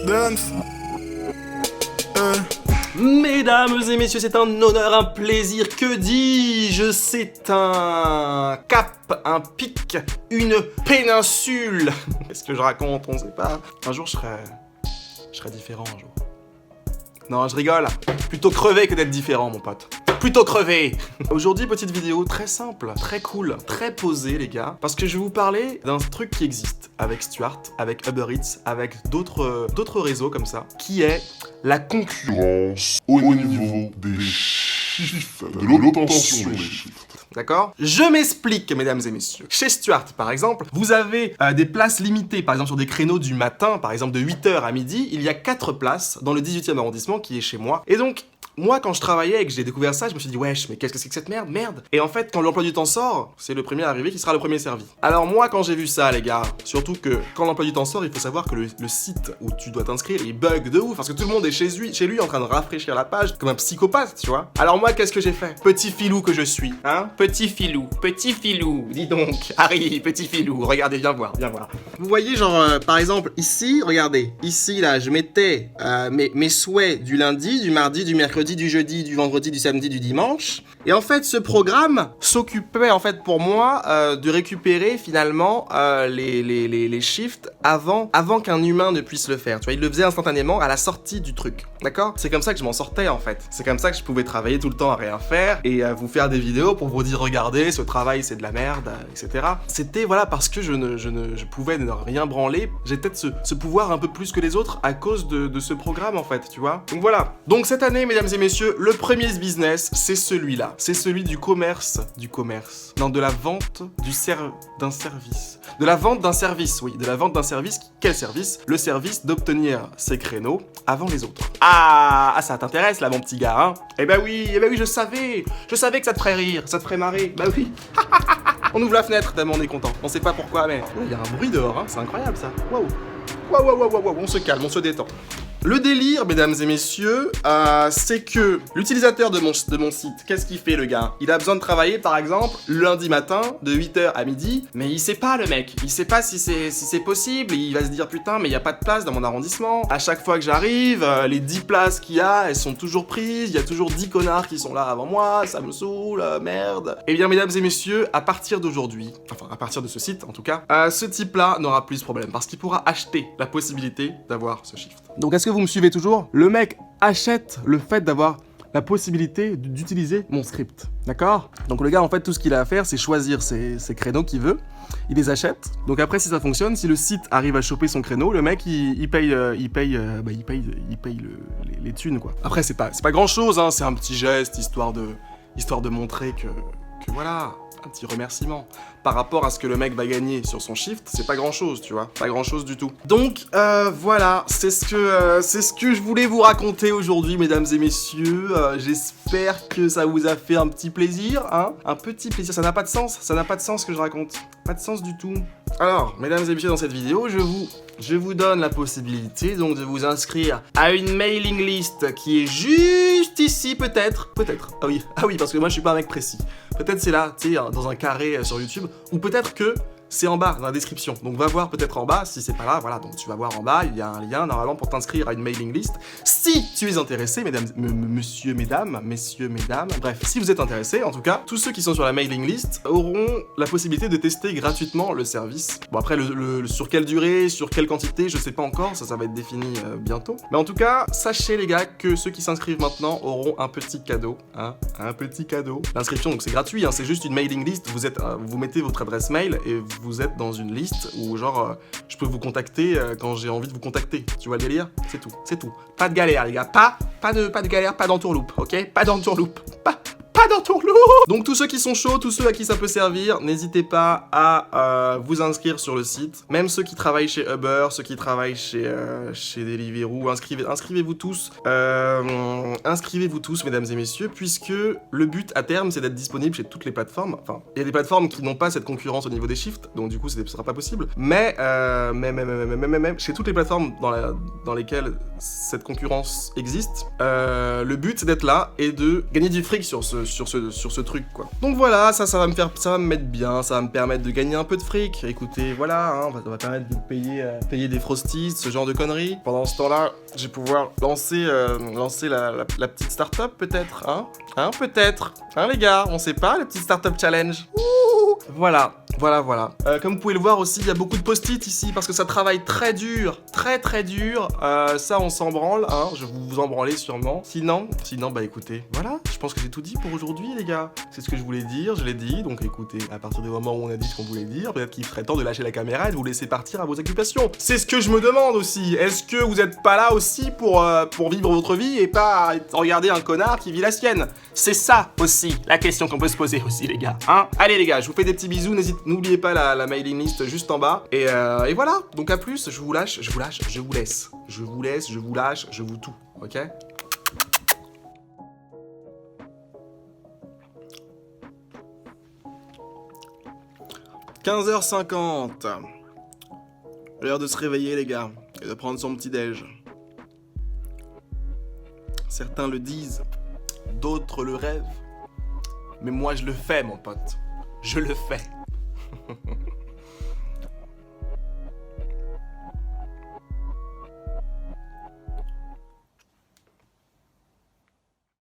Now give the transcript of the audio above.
Dance. Mesdames et messieurs, c'est un honneur, un plaisir, que dis-je? C'est un cap, un pic, une péninsule. Qu'est-ce que je raconte? On sait pas. Un jour, je serai différent, un jour. Non, je rigole. Plutôt crevé que d'être différent, mon pote. Plutôt crevé. Aujourd'hui, petite vidéo très simple, très cool, très posée, les gars. Parce que je vais vous parler d'un truc qui existe avec Stuart, avec Uber Eats, avec d'autres réseaux comme ça, qui est la concurrence au niveau des chiffres, de l'obtention des chiffres. D'accord? Je m'explique, mesdames et messieurs. Chez Stuart, par exemple, vous avez des places limitées, par exemple sur des créneaux du matin, par exemple de 8h à midi, il y a 4 places dans le 18e arrondissement qui est chez moi. Et donc, moi, quand je travaillais et que j'ai découvert ça, je me suis dit, wesh, mais qu'est-ce que c'est que cette merde? Et en fait, quand l'emploi du temps sort, c'est le premier arrivé qui sera le premier servi. Alors moi, quand j'ai vu ça, les gars, surtout que quand l'emploi du temps sort, il faut savoir que le site où tu dois t'inscrire, il bug de ouf, parce que tout le monde est chez lui en train de rafraîchir la page, comme un psychopathe, tu vois. Alors moi, qu'est-ce que j'ai fait? Petit filou que je suis, hein? Petit filou, dis donc, Harry, petit filou, regardez, viens voir. Vous voyez, genre, par exemple, ici, regardez, ici, là, je mettais mes souhaits du lundi, du mardi, du mercredi, du jeudi, du vendredi, du samedi, du dimanche. Et en fait, ce programme s'occupait en fait pour moi de récupérer finalement les shifts avant qu'un humain ne puisse le faire. Tu vois, il le faisait instantanément à la sortie du truc. D'accord? C'est comme ça que je m'en sortais en fait. C'est comme ça que je pouvais travailler tout le temps à rien faire et vous faire des vidéos pour vous dire regardez, ce travail c'est de la merde, etc. C'était voilà parce que je pouvais ne rien branler. J'ai peut-être ce pouvoir un peu plus que les autres à cause de ce programme en fait, tu vois. Donc voilà. Donc cette année, mesdames et messieurs, le premier business, c'est celui-là. C'est celui du commerce. Non, de la vente d'un service. De la vente d'un service, oui. De la vente d'un service. Quel service? Le service d'obtenir ses créneaux avant les autres. Ah, ça t'intéresse là, mon petit gars, hein? Eh ben oui, je savais. Je savais que ça te ferait rire, ça te ferait marrer. Bah oui. On ouvre la fenêtre tellement on est content. On sait pas pourquoi, mais il y a un bruit dehors, hein. C'est incroyable ça. Waouh. On se calme, on se détend. Le délire, mesdames et messieurs, c'est que l'utilisateur de mon site, qu'est-ce qu'il fait le gars? Il a besoin de travailler par exemple lundi matin de 8h à midi, mais il sait pas le mec, il sait pas si c'est possible, il va se dire putain mais il y a pas de place dans mon arrondissement. À chaque fois que j'arrive, les 10 places qu'il y a, elles sont toujours prises, il y a toujours 10 connards qui sont là avant moi, ça me saoule, merde. Eh bien mesdames et messieurs, à partir d'aujourd'hui, enfin à partir de ce site en tout cas, ce type-là n'aura plus ce problème parce qu'il pourra acheter la possibilité d'avoir ce shift. Donc est-ce que vous me suivez toujours? Le mec achète le fait d'avoir la possibilité d'utiliser mon script, d'accord? Donc le gars en fait tout ce qu'il a à faire c'est choisir ses créneaux qu'il veut, il les achète, donc après si ça fonctionne, si le site arrive à choper son créneau, le mec il paye les thunes quoi. Après c'est pas grand chose, hein, c'est un petit geste histoire de montrer que voilà, un petit remerciement. Par rapport à ce que le mec va gagner sur son shift, c'est pas grand chose, tu vois, pas grand chose du tout. Donc voilà, c'est ce que je voulais vous raconter aujourd'hui, mesdames et messieurs. J'espère que ça vous a fait un petit plaisir, hein, un petit plaisir. Ça n'a pas de sens ce que je raconte, pas de sens du tout. Alors, mesdames et messieurs, dans cette vidéo, je vous donne la possibilité donc de vous inscrire à une mailing list qui est juste ici, peut-être. Ah oui, parce que moi je suis pas un mec précis. Peut-être c'est là, tu sais, dans un carré sur YouTube. Ou peut-être que c'est en bas, dans la description. Donc va voir peut-être en bas, si c'est pas là, voilà. Donc tu vas voir en bas, il y a un lien normalement pour t'inscrire à une mailing list. Si tu es intéressé, messieurs, mesdames, bref, si vous êtes intéressé, en tout cas, tous ceux qui sont sur la mailing list auront la possibilité de tester gratuitement le service. Bon après, sur quelle durée, sur quelle quantité, je sais pas encore, ça va être défini bientôt. Mais en tout cas, sachez les gars que ceux qui s'inscrivent maintenant auront un petit cadeau, hein, un petit cadeau. L'inscription, donc c'est gratuit, hein, c'est juste une mailing list, vous mettez votre adresse mail et vous êtes dans une liste où genre je peux vous contacter quand j'ai envie de vous contacter. Tu vois le délire? C'est tout. Pas de galère les gars, pas de galère, pas d'entourloupe, ok? Pas d'entourloupe, pas d'entourloupe. Donc tous ceux qui sont chauds, tous ceux à qui ça peut servir, n'hésitez pas à vous inscrire sur le site. Même ceux qui travaillent chez Uber, ceux qui travaillent chez Deliveroo, inscrivez-vous tous. Inscrivez-vous tous, mesdames et messieurs, puisque le but à terme, c'est d'être disponible chez toutes les plateformes. Enfin, il y a des plateformes qui n'ont pas cette concurrence au niveau des shifts, donc du coup, ce sera pas possible. Mais chez toutes les plateformes dans lesquelles cette concurrence existe, le but, c'est d'être là et de gagner du fric sur sur ce truc, quoi. Donc voilà, ça va me mettre bien, ça va me permettre de gagner un peu de fric. Écoutez, voilà, hein, ça va permettre de payer des frosties, ce genre de conneries. Pendant ce temps-là, je vais pouvoir lancer la petite start-up, peut-être, hein. Hein, peut-être. Hein, les gars, on sait pas, le petit start-up challenge. Ouh, voilà. Comme vous pouvez le voir aussi, il y a beaucoup de post-it ici parce que ça travaille très dur, très dur. Ça, on s'en branle, hein. Je vais vous en branler sûrement. Sinon, bah écoutez, voilà. Je pense que j'ai tout dit pour aujourd'hui, les gars. C'est ce que je voulais dire, je l'ai dit. Donc écoutez, à partir du moment où on a dit ce qu'on voulait dire, peut-être qu'il serait temps de lâcher la caméra et de vous laisser partir à vos occupations. C'est ce que je me demande aussi. Est-ce que vous êtes pas là aussi pour vivre votre vie et pas regarder un connard qui vit la sienne? C'est ça aussi la question qu'on peut se poser aussi, les gars. Hein? Allez, les gars, je vous fais des petits bisous. N'oubliez pas la mailing list juste en bas. Et voilà. Donc à plus, je vous lâche, je vous laisse. Je vous lâche, je vous tout. Ok? « 15h50. L'heure de se réveiller, les gars, et de prendre son petit-déj. Certains le disent, d'autres le rêvent. Mais moi, je le fais, mon pote. Je le fais.